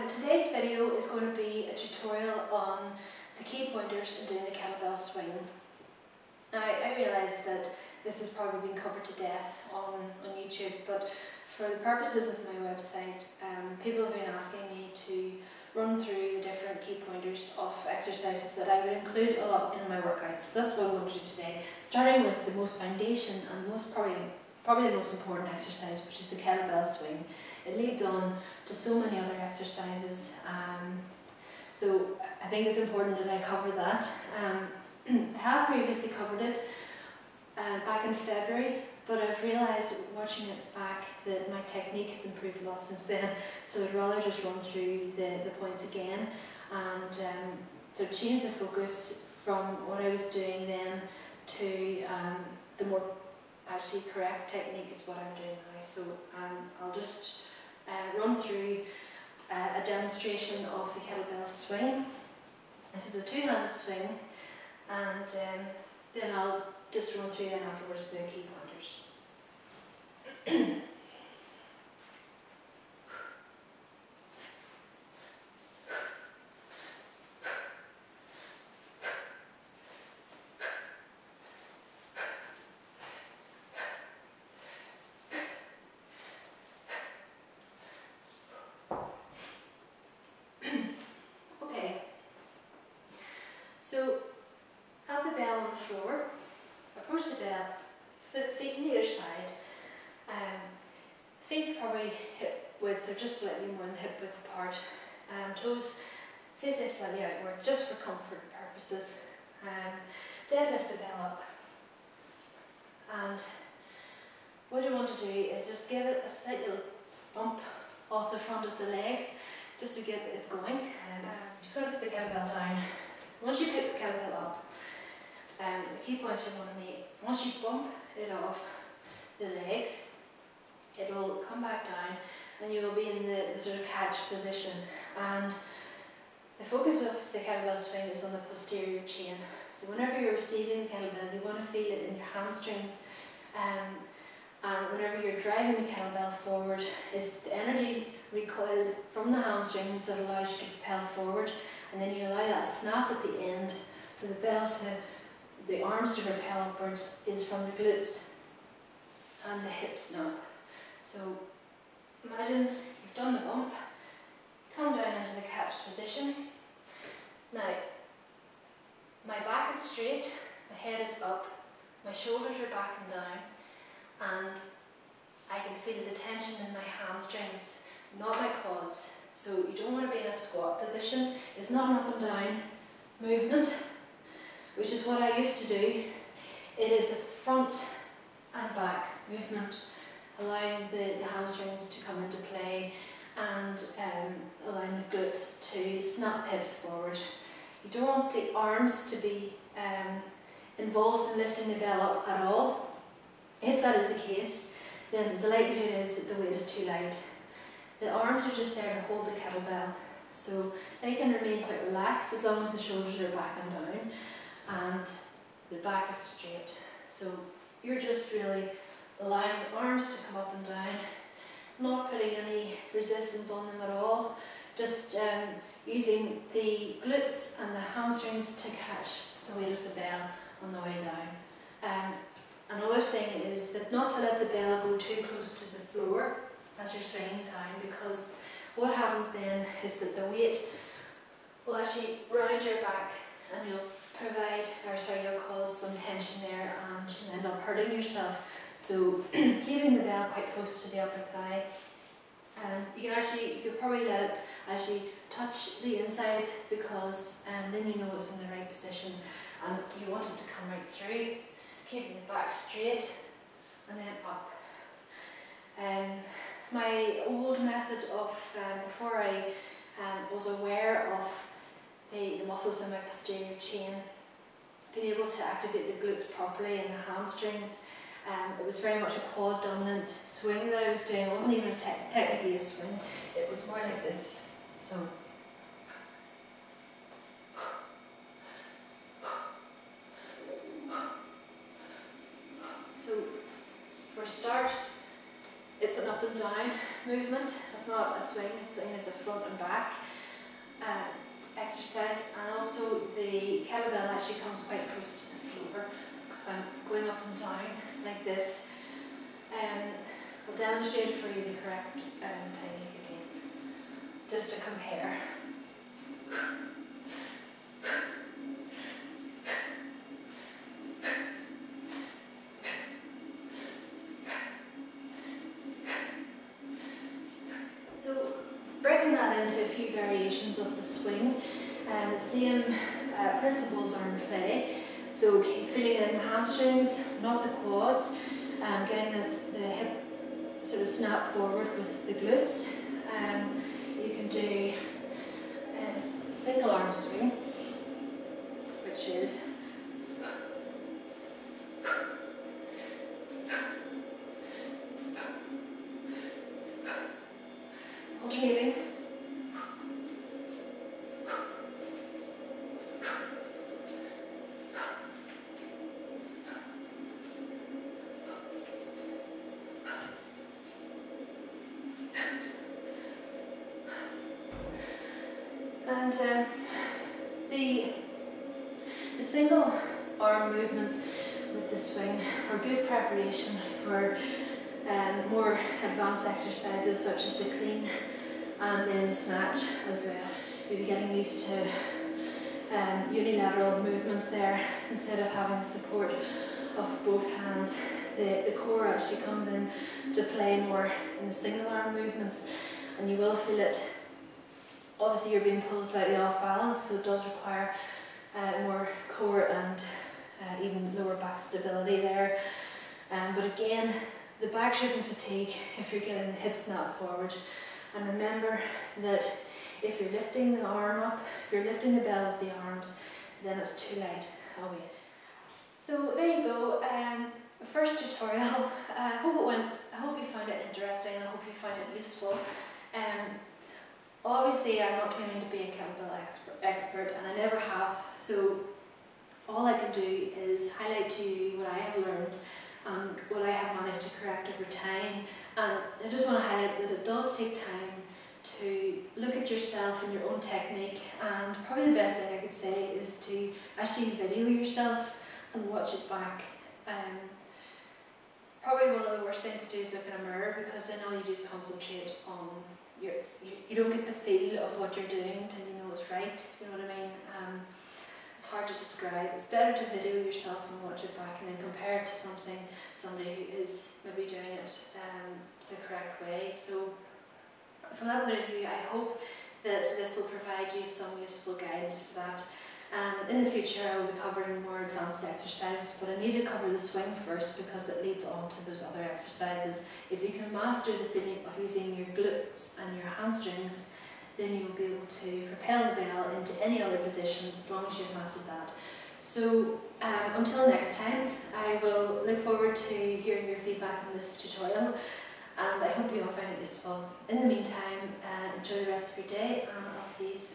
Today's video is going to be a tutorial on the key pointers in doing the kettlebell swing. Now I realise that this has probably been covered to death on YouTube, but for the purposes of my website, people have been asking me to run through the different key pointers of exercises that I would include a lot in my workouts. So that's what I'm going to do today, starting with the most foundation and probably the most important exercise, which is the kettlebell swing. It leads on to so many other exercises, so I think it's important that I cover that. I have previously covered it back in February, but I've realised watching it back that my technique has improved a lot since then, so I'd rather just run through the points again and to change the focus from what I was doing then to the more actually correct technique is what I'm doing now. So I'll just run through a demonstration of the kettlebell swing. This is a two-handed swing, and then I'll just run through then afterwards the key pointers. So, have the bell on the floor, approach the bell, feet on either side, feet probably hip width or just slightly more than hip width apart, toes facing slightly outward just for comfort purposes. Deadlift the bell up, and what you want to do is just give it a slight little bump off the front of the legs just to get it going. Just going to put the kettlebell down. Once you pick the kettlebell up, the key points you want to make, once you bump it off the legs, it will come back down and you will be in the sort of catch position. And the focus of the kettlebell swing is on the posterior chain. So whenever you're receiving the kettlebell, you want to feel it in your hamstrings. And whenever you're driving the kettlebell forward, it's the energy recoiled from the hamstrings that allows you to propel forward. And then you allow that snap at the end for the arms to propel upwards is from the glutes and the hip snap. So imagine you've done the bump, come down into the catch position. Now, my back is straight, my head is up, my shoulders are back and down, and I can feel the tension in my hamstrings, not my quads. So you don't want to be in a squat position. It's not an up and down movement, which is what I used to do. It is a front and back movement, allowing the hamstrings to come into play and allowing the glutes to snap the hips forward. You don't want the arms to be involved in lifting the bell up at all. If that is the case, then the likelihood is that the weight is too light. The arms are just there to hold the kettlebell, so they can remain quite relaxed as long as the shoulders are back and down and the back is straight. So you're just really allowing the arms to come up and down, not putting any resistance on them at all, just using the glutes and the hamstrings to catch the weight of the bell on the way down. Another thing is that not to let the bell go too close to the floor as you're swinging down, because what happens then is that the weight will actually round your back and you'll cause some tension there and you'll end up hurting yourself. So keeping the bell quite close to the upper thigh, you could probably let it actually touch the inside, because then you know it's in the right position and you want it to come right through, keeping the back straight and then up. My old method of, before I was aware of the muscles in my posterior chain, being able to activate the glutes properly and the hamstrings, it was very much a quad dominant swing that I was doing. It wasn't even technically a swing, it was more like this. So for a start, it's an up and down movement. It's not a swing is a front and back exercise, and also the kettlebell actually comes quite close to the floor because I'm going up and down like this. I'll demonstrate for you the correct technique again, just to compare. So bringing that into a few variations of the swing, the same principles are in play. So feeling it in the hamstrings, not the quads, getting the hip sort of snap forward with the glutes. You can do a single arm swing, which is alternating. And the single arm movements with the swing are good preparation for more advanced exercises such as the clean and then snatch as well. You'll be getting used to unilateral movements there instead of having the support of both hands. The core actually comes in to play more in the single arm movements, and you will feel it. Obviously you're being pulled slightly off balance, so it does require more core and even lower back stability there. But again, the back shouldn't fatigue if you're getting the hips snap forward. And remember that if you're lifting the arm up, if you're lifting the bell with the arms, then it's too light. I'll wait. So there you go. First tutorial. I hope you found it interesting. I hope you found it useful. Obviously, I'm not claiming to be a kettlebell expert, and I never have. So all I can do is highlight to you what I have learned and what I have managed to correct over time. And I just want to highlight that it does take time to look at yourself and your own technique, and probably the best thing I could say is to actually video yourself and watch it back. Probably one of the worst things to do is look in a mirror, because then all you do is concentrate on you don't get the feel of what you're doing until you know it's right, you know what I mean? It's hard to describe. It's better to video yourself and watch it back and then compare it to somebody who is maybe doing it the correct way. So from that point of view, I hope that this will provide you some useful guidance for that. In the future I will be covering more advanced exercises, but I need to cover the swing first because it leads on to those other exercises. If you can master the feeling of using your glutes and your hamstrings, then you'll be able to propel the bell into any other position as long as you've mastered that. So until next time, I will look forward to hearing your feedback on this tutorial, and I hope you all find it useful. In the meantime, enjoy the rest of your day, and I'll see you soon.